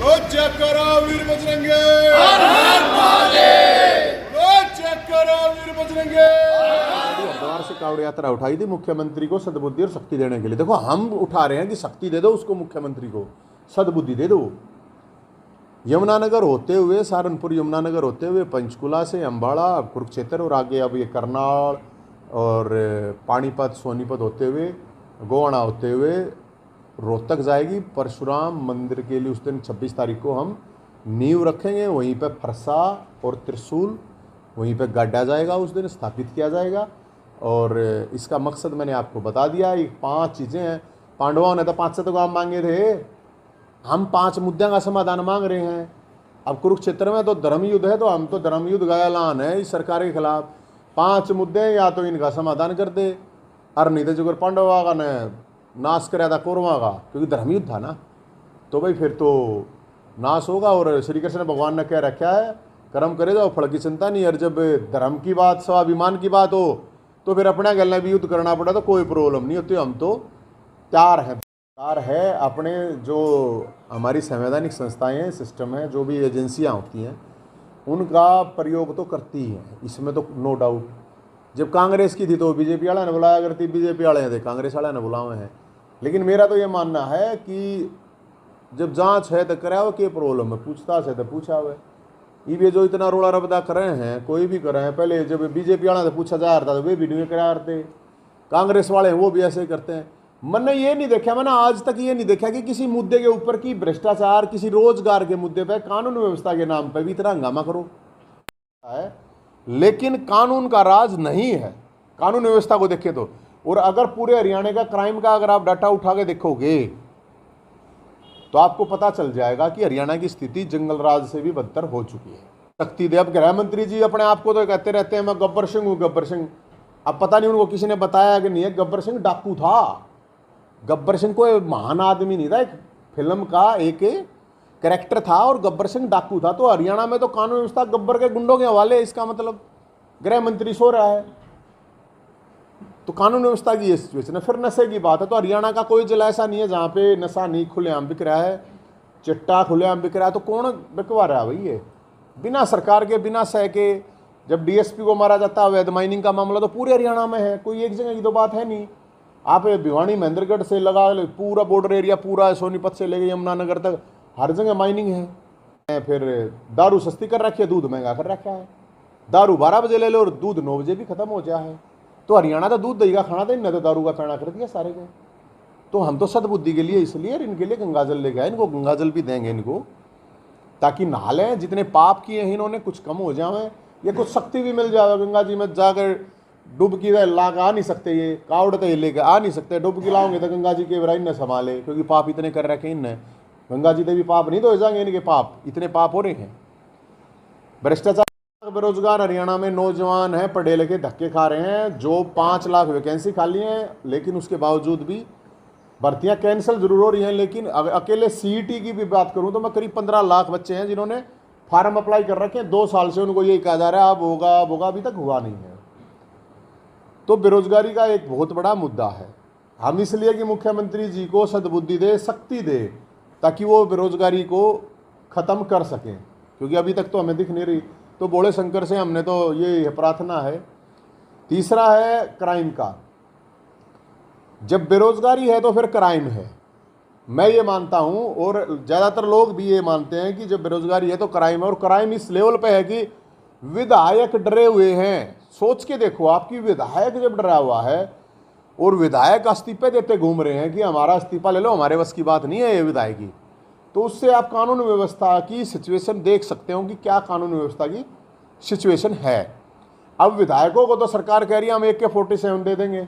रोज check करो वीर बजरंगे, हर हर महादेव। रोज check करो वीर बजरंगे। हरिद्वार से कावड़ यात्रा उठाई थी मुख्यमंत्री को सद्बुद्धि और शक्ति देने के लिए। देखो हम उठा रहे हैं कि शक्ति दे दो उसको, मुख्यमंत्री को सद्बुद्धि दे दो। यमुनानगर होते हुए, सहारनपुर यमुनानगर होते हुए पंचकुला से अम्बाड़ा, कुरुक्षेत्र और आगे अब ये करनाल और पानीपत सोनीपत होते हुए, गोवाना होते हुए रोहतक जाएगी। परशुराम मंदिर के लिए उस दिन 26 तारीख को हम नींव रखेंगे। वहीं पे फरसा और त्रिशूल वहीं पे गाड़ा जाएगा, उस दिन स्थापित किया जाएगा। और इसका मकसद मैंने आपको बता दिया। ये 5 चीज़ें हैं। पांडवों ने तो 5 से तो काम मांगे थे, हम 5 मुद्दों का समाधान मांग रहे हैं। अब कुरुक्षेत्र में तो धर्म युद्ध है, तो हम तो धर्म युद्ध का ऐलान है इस सरकार के खिलाफ। 5 मुद्दे या तो इनका समाधान कर दे, और नहीं तो जो पांडवा का ने नाश कराया था कौरवा का, क्योंकि धर्म युद्ध था ना, तो भाई फिर तो नाश होगा। और श्री कृष्ण भगवान ने क्या रखा है, कर्म करे जाओ फल की चिंता नहीं। और जब धर्म की बात, स्वाभिमान की बात हो, तो फिर अपने गले भी युद्ध करना पड़ा तो कोई प्रॉब्लम नहीं होती। हम तो तैयार हैं। है अपने जो हमारी संवैधानिक संस्थाएं हैं, सिस्टम है, जो भी एजेंसियां होती हैं, उनका प्रयोग तो करती हैं, इसमें तो नो डाउट। जब कांग्रेस की थी तो बीजेपी वाला ने बुलाया करती, बीजेपी वाले थे कांग्रेस वाले ने बुलाए हैं। लेकिन मेरा तो ये मानना है कि जब जांच है तो कराओ, क्या प्रॉब्लम है, पूछताछ है तो पूछा हुआ। ये जो इतना रोड़ा रबदा कर रहे हैं, कोई भी कर रहे हैं, पहले जब बीजेपी वाला से पूछा जा रहा था तो वे भी नहीं करा रहे थे। कांग्रेस वाले वो भी ऐसे करते हैं। मैंने ये नहीं देखा, मैंने आज तक ये नहीं देखा कि किसी मुद्दे के ऊपर की भ्रष्टाचार, किसी रोजगार के मुद्दे पे कानून व्यवस्था के नाम पे भी इतना हंगामा करो है। लेकिन कानून का राज नहीं है, कानून व्यवस्था को देखे तो। और अगर पूरे हरियाणा का क्राइम का अगर आप डाटा उठा के देखोगे तो आपको पता चल जाएगा कि हरियाणा की स्थिति जंगल राज से भी बदतर हो चुकी है। शक्ति दे, अब गृह मंत्री जी अपने आप को तो कहते रहते हैं मैं गब्बर सिंह हूं, गब्बर सिंह। अब पता नहीं उनको किसी ने बताया कि नहीं है, गब्बर सिंह डाकू था। गब्बर सिंह कोई महान आदमी नहीं था, एक फिल्म का एक कैरेक्टर था, और गब्बर सिंह डाकू था। तो हरियाणा में तो कानून व्यवस्था गब्बर के गुंडों के हवाले, इसका मतलब गृह मंत्री सो रहा है। तो कानून व्यवस्था की ये सिचुएशन है। फिर नशे की बात है, तो हरियाणा का कोई जिला ऐसा नहीं है जहाँ पे नशा नहीं खुलेआम बिक रहा है, चिट्टा खुलेआम बिक रहा है। तो कौन बिकवा रहा है भाई ये, बिना सरकार के, बिना सह के। जब डीएसपी को मारा जाता है अवैध माइनिंग का मामला, तो पूरे हरियाणा में है, कोई एक जगह की तो बात है नहीं। आप भिवानी महेंद्रगढ़ से लगा पूरा बॉर्डर एरिया, पूरा सोनीपत से लेके यमुनानगर तक हर जगह माइनिंग है। फिर दारू सस्ती कर रखी है, दूध महंगा कर रखा है। दारू 12 बजे ले लो और दूध 9 बजे भी खत्म हो जाए है। तो हरियाणा तो दूध दही का खाना था, इन्हें तो दारू का पैना कर दिया सारे को। तो हम तो सद्बुद्धि के लिए इसलिए इनके लिए गंगाजल ले गए, इनको गंगाजल भी देंगे इनको, ताकि नहा लें। जितने पाप किए हैं इन्होंने कुछ कम हो जाए, ये कुछ शक्ति भी मिल जाए। गंगा जी में जाकर डुबकी ला के आ नहीं सकते, ये कावड़ तो ये लेके आ नहीं सकते। डुबकी लाओगे तो गंगा जी के बराइन न संभाले, क्योंकि पाप इतने कर रखे इनने। गंगा जी तो भी पाप नहीं धोए जाएंगे, इनके पाप इतने पाप हो रहे हैं। भ्रष्टाचार, बेरोजगार हरियाणा में नौजवान हैं, पढ़े लिखे धक्के खा रहे हैं। जो 5 लाख वैकेंसी खाली हैं, लेकिन उसके बावजूद भी भर्तियां कैंसिल जरूर हो रही हैं। लेकिन अकेले सीईटी की भी बात करूं तो मैं करीब 15 लाख बच्चे हैं जिन्होंने फार्म अप्लाई कर रखे हैं। 2 साल से उनको यही कहा जा रहा है अब होगा अब होगा, अभी तक हुआ नहीं है। तो बेरोजगारी का एक बहुत बड़ा मुद्दा है। हम इसलिए कि मुख्यमंत्री जी को सद्बुद्धि दे, शक्ति दे, ताकि वो बेरोजगारी को ख़त्म कर सकें, क्योंकि अभी तक तो हमें दिख नहीं रही। तो बोले शंकर से हमने तो ये प्रार्थना है। तीसरा है क्राइम का। जब बेरोजगारी है तो फिर क्राइम है, मैं ये मानता हूँ, और ज़्यादातर लोग भी ये मानते हैं कि जब बेरोजगारी है तो क्राइम है। और क्राइम इस लेवल पे है कि विधायक डरे हुए हैं। सोच के देखो, आपकी विधायक जब डरा हुआ है और विधायक इस्तीफे देते घूम रहे हैं कि हमारा इस्तीफा ले लो, हमारे बस की बात नहीं है ये विधायक की, तो उससे आप कानून व्यवस्था की सिचुएशन देख सकते हो कि क्या कानून व्यवस्था की सिचुएशन है। अब विधायकों को तो सरकार कह रही है हम AK-47 दे देंगे,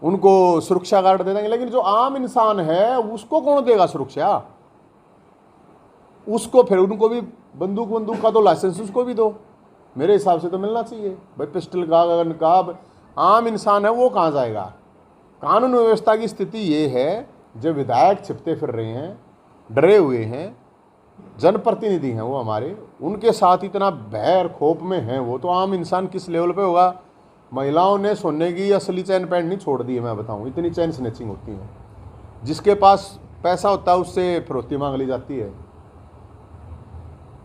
उनको सुरक्षा गार्ड दे देंगे, लेकिन जो आम इंसान है उसको कौन देगा सुरक्षा? उसको फिर उनको भी बंदूक का तो लाइसेंस उसको भी दो, मेरे हिसाब से तो मिलना चाहिए भाई। पिस्टल का गन का आम इंसान है वो कहाँ जाएगा? कानून व्यवस्था की स्थिति ये है, जब विधायक छिपते फिर रहे हैं, डरे हुए हैं, जनप्रतिनिधि हैं वो हमारे, उनके साथ इतना भय और खौफ में हैं वो, तो आम इंसान किस लेवल पे होगा? महिलाओं ने सोने की असली चैन पैंट नहीं छोड़ दी है, मैं बताऊं, इतनी चैन स्नैचिंग होती है। जिसके पास पैसा होता है उससे फिरौती मांग ली जाती है।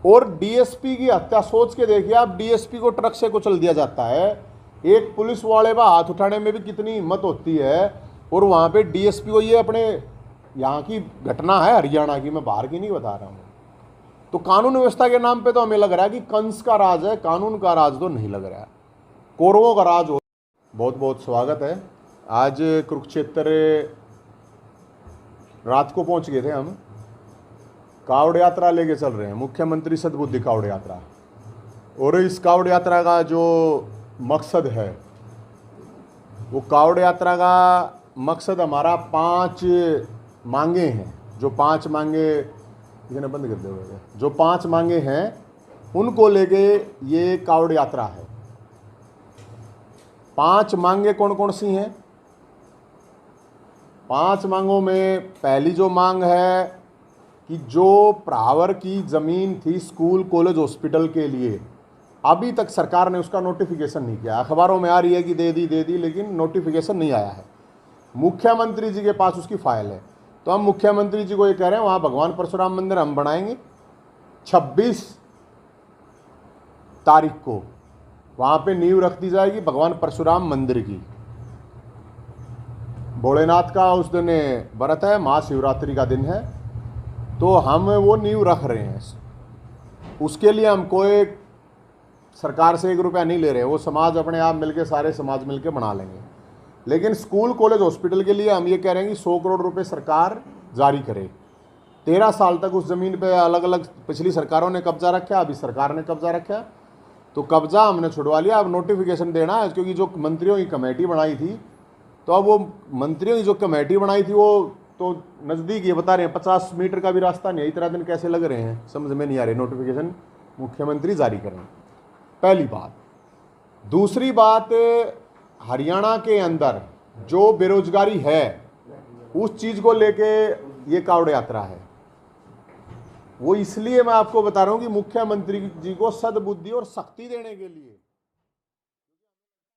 और डीएसपी की हत्या, सोच के देखिए आप, डीएसपी को ट्रक से कुचल दिया जाता है। एक पुलिस वाले पर हाथ उठाने में भी कितनी हिम्मत होती है, और वहां पे डीएसपी को, ये अपने यहाँ की घटना है हरियाणा की, मैं बाहर की नहीं बता रहा हूँ। तो कानून व्यवस्था के नाम पे तो हमें लग रहा है कि कंस का राज है, कानून का राज तो नहीं लग रहा है, कौरवों का राज हो। बहुत बहुत स्वागत है। आज कुरुक्षेत्र रात को पहुंच गए थे हम, कावड़ यात्रा लेके चल रहे हैं, मुख्यमंत्री सद्बुद्धि कावड़ यात्रा। और इस कावड़ यात्रा का जो मकसद है, वो कावड़ यात्रा का मकसद हमारा 5 मांगे हैं। जो 5 मांगे, इन्हें बंद कर दे, जो 5 मांगे हैं उनको लेके ये कावड़ यात्रा है। 5 मांगे कौन कौन सी हैं? 5 मांगों में पहली जो मांग है कि जो प्रावर की ज़मीन थी स्कूल कॉलेज हॉस्पिटल के लिए, अभी तक सरकार ने उसका नोटिफिकेशन नहीं किया। अखबारों में आ रही है कि दे दी, लेकिन नोटिफिकेशन नहीं आया है। मुख्यमंत्री जी के पास उसकी फाइल है। तो हम मुख्यमंत्री जी को ये कह रहे हैं, वहाँ भगवान परशुराम मंदिर हम बनाएंगे 26 तारीख को, वहाँ पे नींव रख दी जाएगी भगवान परशुराम मंदिर की। भोलेनाथ का उस दिन व्रत है, महाशिवरात्रि का दिन है, तो हम वो नींव रख रहे हैं। उसके लिए हम कोई सरकार से 1 रुपया नहीं ले रहे हैं, वो समाज अपने आप मिलके, सारे समाज मिलके बना लेंगे। लेकिन स्कूल कॉलेज हॉस्पिटल के लिए हम ये कह रहे हैं कि 100 करोड़ रुपए सरकार जारी करे। 13 साल तक उस ज़मीन पे अलग अलग पिछली सरकारों ने कब्जा रखा, अभी सरकार ने कब्जा रखा, तो कब्जा हमने छुड़वा लिया। अब नोटिफिकेशन देना है, क्योंकि जो मंत्रियों की कमेटी बनाई थी, तो अब वो मंत्रियों की जो कमेटी बनाई थी वो तो नज़दीक ये बता रहे हैं 50 मीटर का भी रास्ता नहीं है। इतना दिन कैसे लग रहे हैं समझ में नहीं आ रही। नोटिफिकेशन मुख्यमंत्री जारी करें, पहली बात। दूसरी बात, हरियाणा के अंदर जो बेरोजगारी है उस चीज़ को लेके ये कावड़ यात्रा है। वो इसलिए मैं आपको बता रहा हूँ कि मुख्यमंत्री जी को सद्बुद्धि और शक्ति देने के लिए।